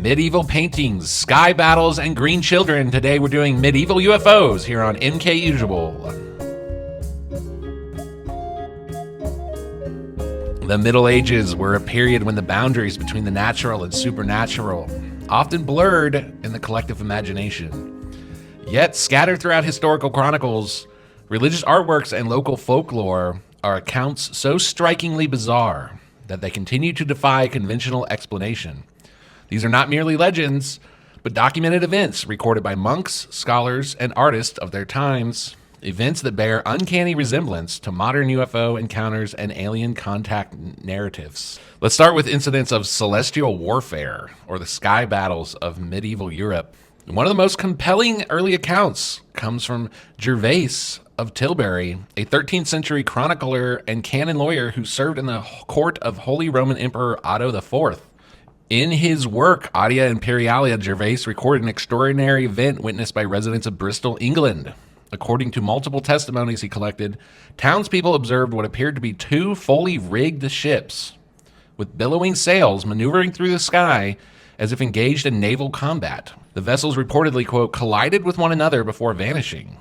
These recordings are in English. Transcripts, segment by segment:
Medieval paintings, sky battles, and green children. Today we're doing medieval UFOs here on MKUSUAL. The Middle Ages were a period when the boundaries between the natural and supernatural often blurred in the collective imagination. Yet, scattered throughout historical chronicles, religious artworks, and local folklore are accounts so strikingly bizarre that they continue to defy conventional explanation. These are not merely legends, but documented events recorded by monks, scholars, and artists of their times, events that bear uncanny resemblance to modern UFO encounters and alien contact narratives. Let's start with incidents of celestial warfare, or the sky battles of medieval Europe. One of the most compelling early accounts comes from Gervase of Tilbury, a 13th century chronicler and canon lawyer who served in the court of Holy Roman Emperor Otto IV. In his work, Audia Imperialia, Gervase recorded an extraordinary event witnessed by residents of Bristol, England. According to multiple testimonies he collected, townspeople observed what appeared to be two fully rigged ships with billowing sails maneuvering through the sky as if engaged in naval combat. The vessels reportedly, quote, collided with one another before vanishing.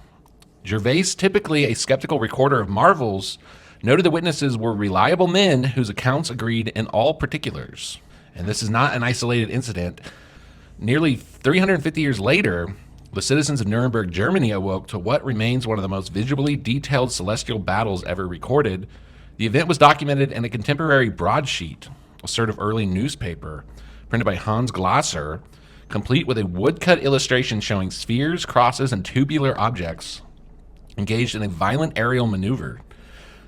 Gervase, typically a skeptical recorder of marvels, noted the witnesses were reliable men whose accounts agreed in all particulars. And this is not an isolated incident. Nearly 350 years later, the citizens of Nuremberg, Germany awoke to what remains one of the most visually detailed celestial battles ever recorded. The event was documented in a contemporary broadsheet, a sort of early newspaper, printed by Hans Glasser, complete with a woodcut illustration showing spheres, crosses, and tubular objects engaged in a violent aerial maneuver.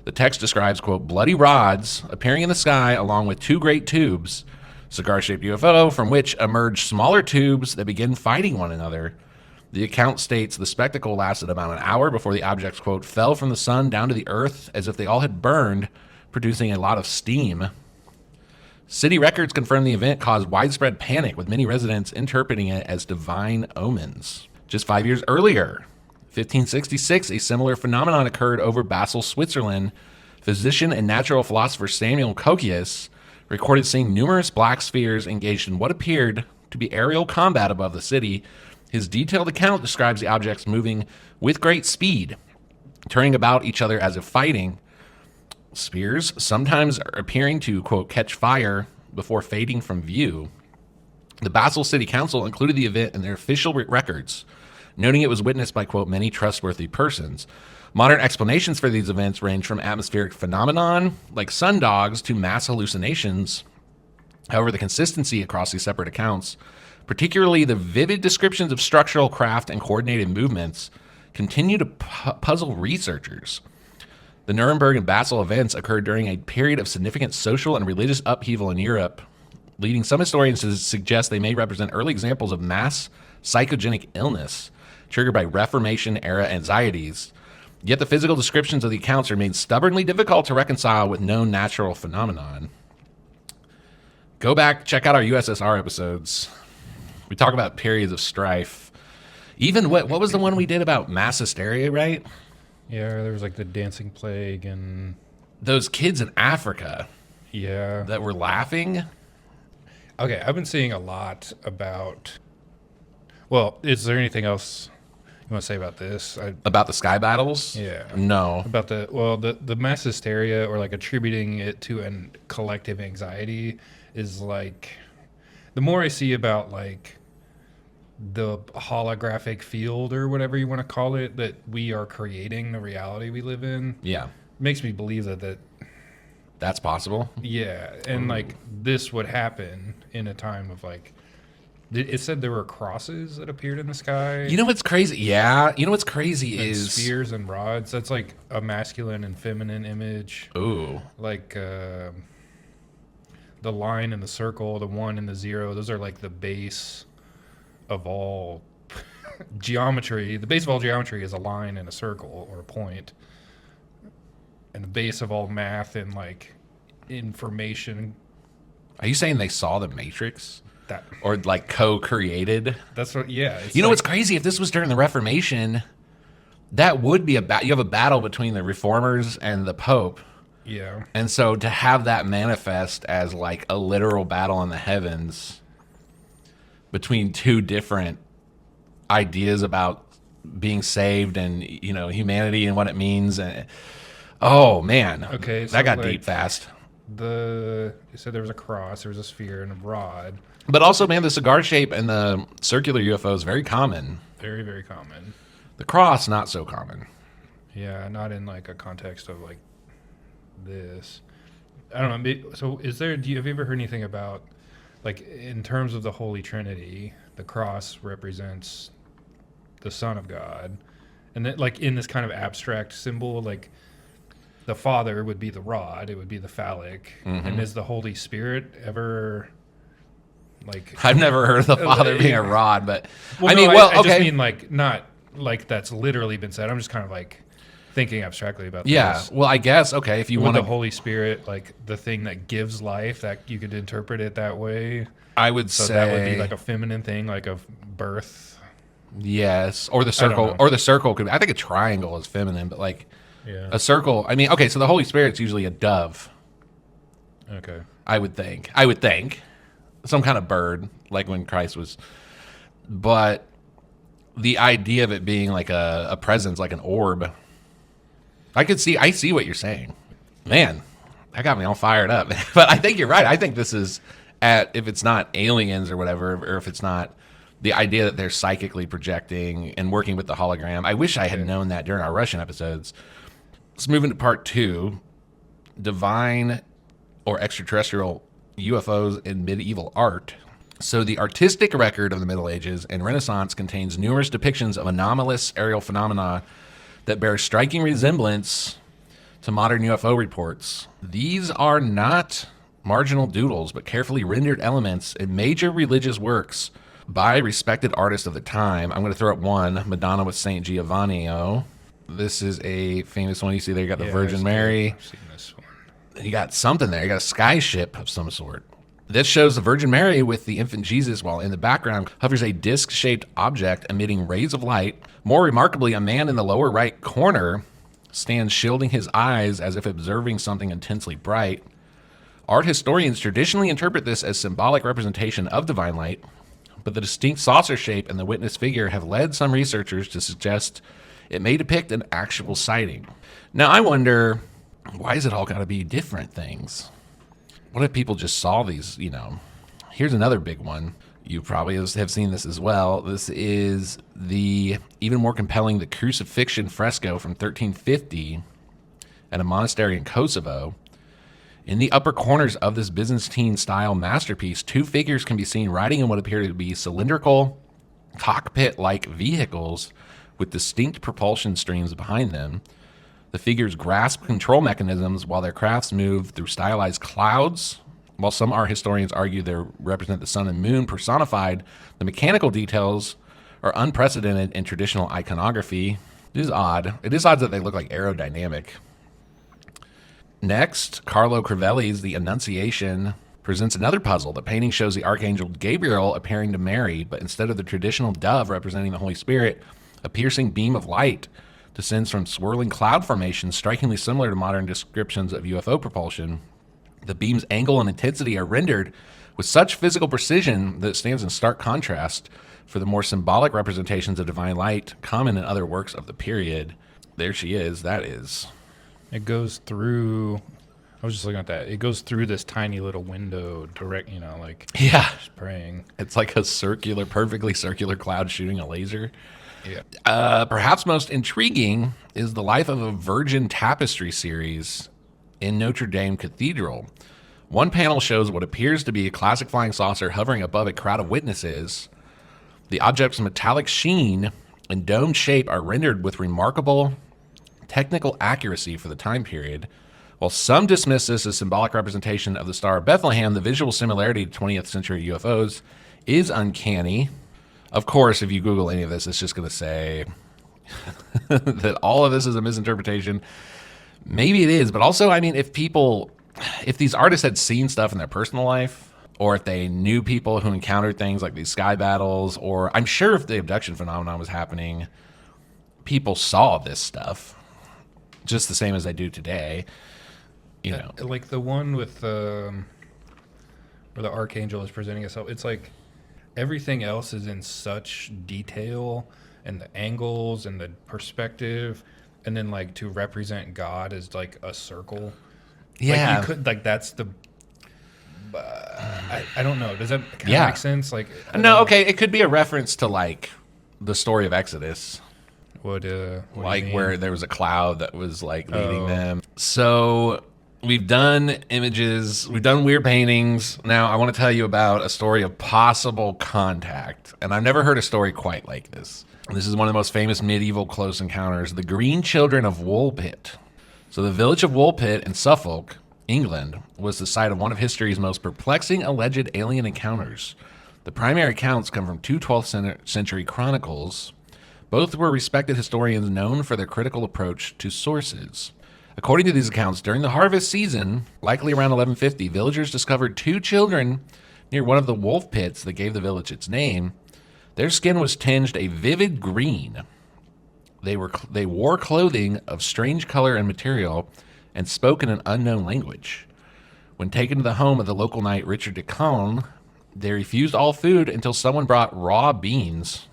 The text describes, quote, bloody rods appearing in the sky along with two great tubes, cigar-shaped UFO, from which emerged smaller tubes that begin fighting one another. The account states the spectacle lasted about an hour before the objects, quote, fell from the sun down to the earth as if they all had burned, producing a lot of steam. City records confirm the event caused widespread panic, with many residents interpreting it as divine omens. Just 5 years earlier, 1566, a similar phenomenon occurred over Basel, Switzerland. Physician and natural philosopher Samuel Cocceius recorded seeing numerous black spheres engaged in what appeared to be aerial combat above the city. His detailed account describes the objects moving with great speed, turning about each other as if fighting. Spheres sometimes appearing to, quote, catch fire before fading from view. The Basel City Council included the event in their official records, noting it was witnessed by, quote, many trustworthy persons. Modern explanations for these events range from atmospheric phenomenon, like sundogs, to mass hallucinations. However, the consistency across these separate accounts, particularly the vivid descriptions of structural craft and coordinated movements, continue to puzzle researchers. The Nuremberg and Basel events occurred during a period of significant social and religious upheaval in Europe, leading some historians to suggest they may represent early examples of mass psychogenic illness triggered by Reformation-era anxieties. Yet the physical descriptions of the accounts remain stubbornly difficult to reconcile with known natural phenomenon. Go back, check out our USSR episodes. We talk about periods of strife. Even what was the one we did about mass hysteria, right? Yeah, there was like the dancing plague and those kids in Africa. Yeah. That were laughing. Okay, I've been seeing a lot about. Well, is there anything else you want to say about this? About the sky battles? Yeah. No. About the mass hysteria, or like attributing it to a collective anxiety, is like, the more I see about like the holographic field or whatever you want to call it, that we are creating the reality we live in. Yeah. Makes me believe that's possible. Yeah. And like this would happen in a time of like, it said there were crosses that appeared in the sky. You know what's crazy? Yeah. You know what's crazy and is spheres and rods. That's like a masculine and feminine image. Ooh. Like the line and the circle, the 1 and the 0, those are like the base of all geometry. The base of all geometry is a line and a circle, or a point. And the base of all math and like information. Are you saying they saw the Matrix? That, or like co-created? That's what, yeah. You know what's crazy? If this was during the Reformation, that would be you have a battle between the reformers and the Pope. Yeah. And so to have that manifest as like a literal battle in the heavens, between two different ideas about being saved and, you know, humanity and what it means. And oh man, Okay, so that got like, deep fast. You said there was a cross, there was a sphere, and a rod. But also, man, the cigar shape and the circular UFO is very common. Very, very common. The cross, not so common. Yeah, not in like a context of like this. I don't know. So, have you ever heard anything about, like, in terms of the Holy Trinity, the cross represents the Son of God, and that, like, in this kind of abstract symbol, like, the Father would be the rod, it would be the phallic, and is the Holy Spirit ever, like... I've never heard of the Father being a rod, but well, I no, mean, I okay. just mean, like, not like that's literally been said. I'm just kind of like thinking abstractly about Yeah, this. well, I guess, okay, if you Would want the to... Holy Spirit, like the thing that gives life, that you could interpret it that way? I would So say... that would be like a feminine thing, like of birth. Yes, or the I don't circle, know. or the circle could. I think a triangle is feminine, but like Yeah. a circle. I mean, okay, so the Holy Spirit's usually a dove. Okay. I would think. Some kind of bird, like when Christ was. But the idea of it being like a presence, like an orb. I see what you're saying. Man, that got me all fired up. But I think you're right. I think this is if it's not aliens or whatever, or if it's not the idea that they're psychically projecting and working with the hologram. I wish I had known that during our Russian episodes. Let's move into part 2, divine or extraterrestrial UFOs in medieval art. So the artistic record of the Middle Ages and Renaissance contains numerous depictions of anomalous aerial phenomena that bear striking resemblance to modern UFO reports. These are not marginal doodles, but carefully rendered elements in major religious works by respected artists of the time. I'm going to throw up one, Madonna with Saint Giovanni. This is a famous one. You see there, you got the Virgin Mary. I've seen this one. You got something there. You got a sky ship of some sort. This shows the Virgin Mary with the infant Jesus, while in the background hovers a disc-shaped object emitting rays of light. More remarkably, a man in the lower right corner stands shielding his eyes as if observing something intensely bright. Art historians traditionally interpret this as symbolic representation of divine light, but the distinct saucer shape and the witness figure have led some researchers to suggest it may depict an actual sighting. Now, I wonder, why is it all got to be different things? What if people just saw these, you know? Here's another big one. You probably have seen this as well. This is the even more compelling, the crucifixion fresco from 1350 at a monastery in Kosovo. In the upper corners of this Byzantine-style masterpiece, two figures can be seen riding in what appear to be cylindrical, cockpit-like vehicles with distinct propulsion streams behind them. The figures grasp control mechanisms while their crafts move through stylized clouds. While some art historians argue they represent the sun and moon personified, the mechanical details are unprecedented in traditional iconography. It is odd. It is odd that they look like aerodynamic. Next, Carlo Crivelli's The Annunciation presents another puzzle. The painting shows the Archangel Gabriel appearing to Mary, but instead of the traditional dove representing the Holy Spirit, a piercing beam of light descends from swirling cloud formations, strikingly similar to modern descriptions of UFO propulsion. The beam's angle and intensity are rendered with such physical precision that it stands in stark contrast for the more symbolic representations of divine light common in other works of the period. There she is. That is... It goes through... I was just looking at that. It goes through this tiny little window direct, you know, like... Yeah. Just praying. It's like a circular, perfectly circular cloud shooting a laser. Yeah. Perhaps most intriguing is the Life of a Virgin tapestry series in Notre Dame Cathedral. One panel shows what appears to be a classic flying saucer hovering above a crowd of witnesses. The object's metallic sheen and domed shape are rendered with remarkable technical accuracy for the time period. While some dismiss this as symbolic representation of the Star of Bethlehem, the visual similarity to 20th century UFOs is uncanny. Of course, if you Google any of this, it's just going to say that all of this is a misinterpretation. Maybe it is, but also, I mean, if these artists had seen stuff in their personal life, or if they knew people who encountered things like these sky battles, or I'm sure if the abduction phenomenon was happening, people saw this stuff just the same as they do today. You know, like the one with where the Archangel is presenting itself. It's like everything else is in such detail, and the angles and the perspective, and then like to represent God as like a circle. Yeah. Like you could like that's the. I don't know. Does that kind of Yeah. make sense? Like No, okay, it could be a reference to like the story of Exodus. What do Like you mean? where there was a cloud that was like leading Oh. them. So we've done images, we've done weird paintings. Now I want to tell you about a story of possible contact. And I've never heard a story quite like this. This is one of the most famous medieval close encounters, the Green Children of Woolpit. So the village of Woolpit in Suffolk, England, was the site of one of history's most perplexing alleged alien encounters. The primary accounts come from two 12th century chronicles. Both were respected historians known for their critical approach to sources. According to these accounts, during the harvest season, likely around 1150, villagers discovered two children near one of the wolf pits that gave the village its name. Their skin was tinged a vivid green. They wore clothing of strange color and material and spoke in an unknown language. When taken to the home of the local knight Richard de Conde, they refused all food until someone brought raw beans,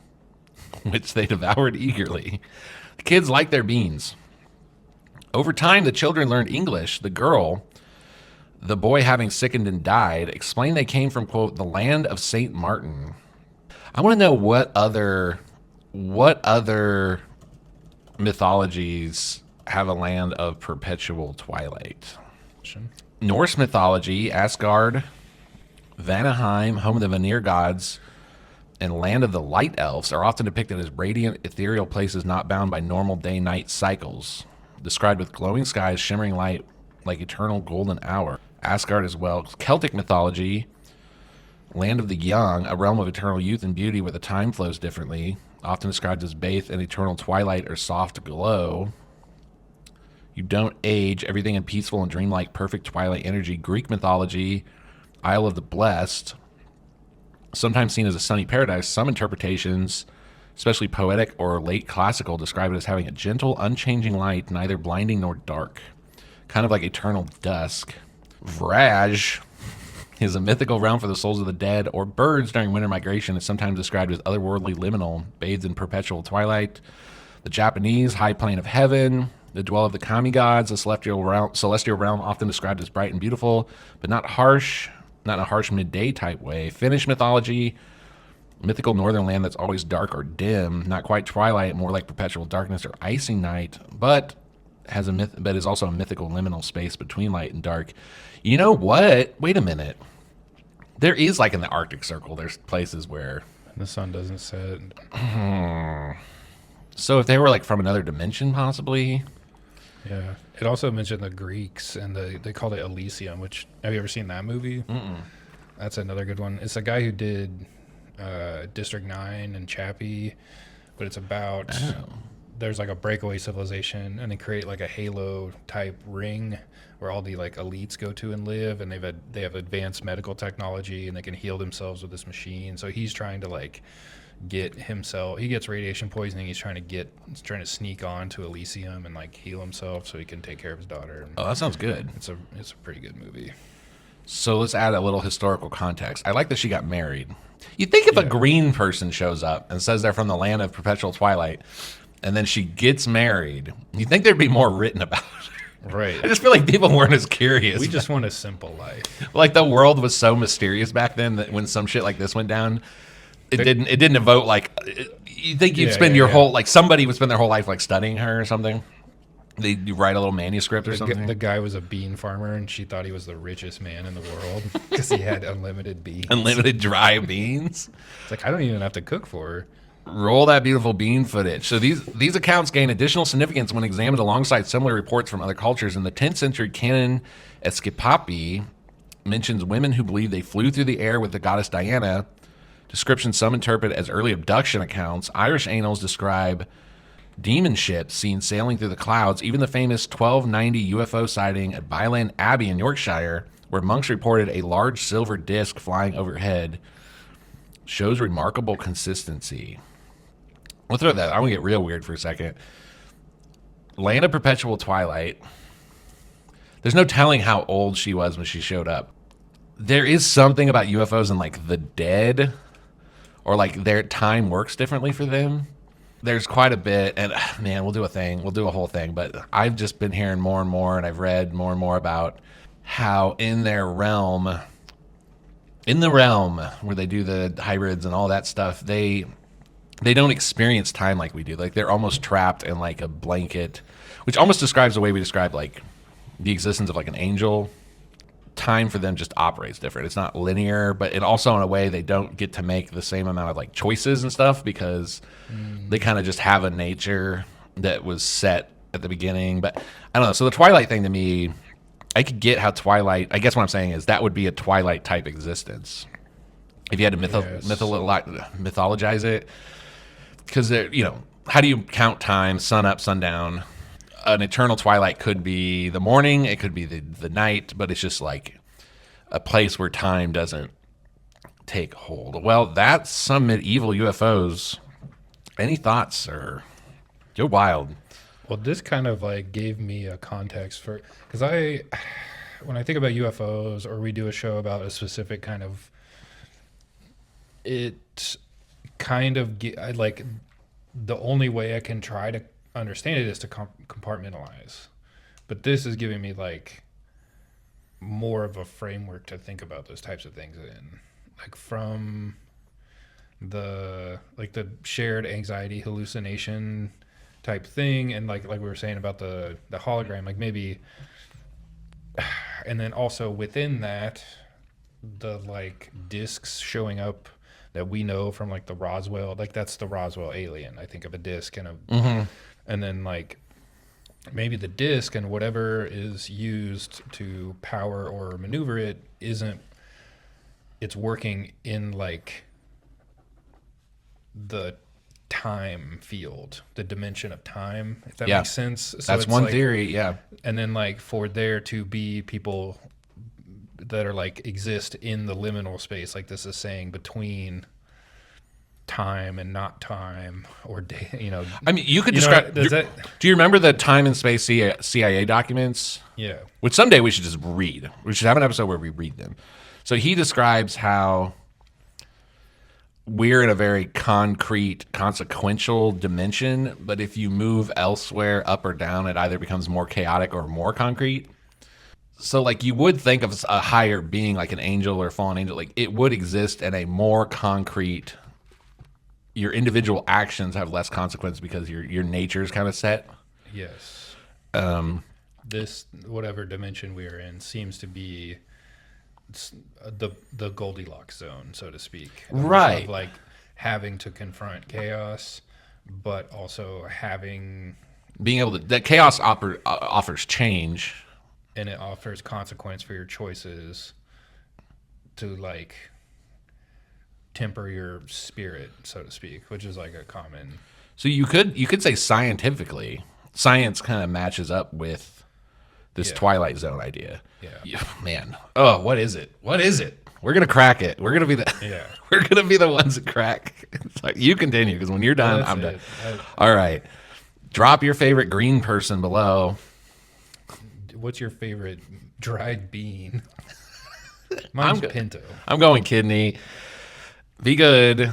which they devoured eagerly. The kids liked their beans. Over time, the children learned English. The girl, the boy having sickened and died, explained they came from, quote, the land of St. Martin. I want to know what other mythologies have a land of perpetual twilight. Norse mythology, Asgard, Vanaheim, home of the Vanir gods, and land of the light elves are often depicted as radiant, ethereal places not bound by normal day-night cycles, described with glowing skies, shimmering light like eternal golden hour. Asgard as well. Celtic mythology, land of the young, a realm of eternal youth and beauty where the time flows differently, often described as bathed in eternal twilight or soft glow. You don't age, everything in peaceful and dreamlike perfect twilight energy. Greek mythology, Isle of the Blessed, sometimes seen as a sunny paradise. Some interpretations, especially poetic or late classical, describe it as having a gentle, unchanging light, neither blinding nor dark, kind of like eternal dusk. Vraj is a mythical realm for the souls of the dead or birds during winter migration. It's sometimes described as otherworldly liminal, bathed in perpetual twilight. The Japanese, high plane of heaven, the dwell of the kami gods, a celestial realm often described as bright and beautiful, but not harsh, not in a harsh midday type way. Finnish mythology, mythical northern land that's always dark or dim, not quite twilight, more like perpetual darkness or icy night, but is also a mythical liminal space between light and dark. You know what? Wait a minute. There is, like in the Arctic Circle, there's places where The sun doesn't set. So if they were like from another dimension, possibly. Yeah. It also mentioned the Greeks, and they called it Elysium, which, have you ever seen that movie? Mm-mm. That's another good one. It's a guy who did District 9 and Chappie, but it's about there's like a breakaway civilization, and they create like a halo type ring where all the like elites go to and live, and they have advanced medical technology, and they can heal themselves with this machine. So he's trying to like get himself, he gets radiation poisoning, he's trying to sneak on to Elysium and like heal himself so he can take care of his daughter. Oh, that sounds good. It's a pretty good movie. So let's add a little historical context. I like that she got married. You'd think if a green person shows up and says they're from the land of perpetual twilight, and then she gets married, you'd think there'd be more written about it. Right. I just feel like people weren't as curious. We just want a simple life. Like the world was so mysterious back then that when some shit like this went down, it didn't evoke like you think you'd spend your whole like somebody would spend their whole life like studying her or something. You write a little manuscript or something. The guy was a bean farmer, and she thought he was the richest man in the world because he had unlimited beans. Unlimited dry beans. It's like I don't even have to cook for her. Roll that beautiful bean footage. So these accounts gain additional significance when examined alongside similar reports from other cultures. In the 10th century canon, Escapapi mentions women who believe they flew through the air with the goddess Diana. Descriptions some interpret as early abduction accounts. Irish annals describe demon ships seen sailing through the clouds. Even the famous 1290 UFO sighting at Byland Abbey in Yorkshire, where monks reported a large silver disc flying overhead, shows remarkable consistency. We'll throw that. I'm going to get real weird for a second. Land of Perpetual Twilight. There's no telling how old she was when she showed up. There is something about UFOs and like the dead or like their time works differently for them. There's quite a bit, and man, we'll do a whole thing, but I've just been hearing more and more, and I've read more and more about how in the realm where they do the hybrids and all that stuff, they don't experience time like we do. Like they're almost trapped in like a blanket, which almost describes the way we describe like the existence of like an angel. Time for them just operates different. It's not linear, but it also in a way they don't get to make the same amount of like choices and stuff because they kind of just have a nature that was set at the beginning. But I don't know. So the Twilight thing to me, I could get how Twilight, I guess what I'm saying is that would be a Twilight type existence if you had to mythologize it. Because, how do you count time, sun up, sundown? An eternal twilight could be the morning, it could be the night, but it's just like a place where time doesn't take hold. Well, that's some medieval UFOs. Any thoughts, sir? You're wild. Well, this kind of like gave me a context for, because when I think about UFOs or we do a show about a specific kind of, it kind of, I like, the only way I can try to understand it is to compartmentalize, but this is giving me like more of a framework to think about those types of things in, like from the shared anxiety hallucination type thing, and like we were saying about the hologram, like maybe, and then also within that the like discs showing up that we know from like the Roswell, like that's the Roswell alien. I think of a disc and and then like maybe the disc and whatever is used to power or maneuver it it's working in like the time field, the dimension of time, if that makes sense. So that's one theory, yeah. And then like for there to be people that are like exist in the liminal space, like this is saying between time and not time, or I mean, you could describe. Do you remember the time and space CIA documents? Yeah. Which someday we should just read. We should have an episode where we read them. So he describes how we're in a very concrete, consequential dimension, but if you move elsewhere, up or down, it either becomes more chaotic or more concrete. So, like, you would think of a higher being, like an angel or a fallen angel, like it would exist in a more concrete. Your individual actions have less consequence because your nature is kind of set. Yes. This whatever dimension we are in seems to be the Goldilocks zone, so to speak. Right. Of like having to confront chaos, but also being able to. That chaos offers change. And it offers consequence for your choices to like temper your spirit, so to speak, which is like a common. So you could say scientifically, science kind of matches up with this Twilight Zone idea. Yeah. Man. Oh, what is it? What is it? We're gonna crack it. We're gonna be we're gonna be the ones that crack. It's like you continue because when you're done, I'm done. All right. Drop your favorite green person below. What's your favorite dried bean? Mine's Pinto. I'm going kidney. Be good.